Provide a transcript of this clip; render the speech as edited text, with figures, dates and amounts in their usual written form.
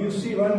UC1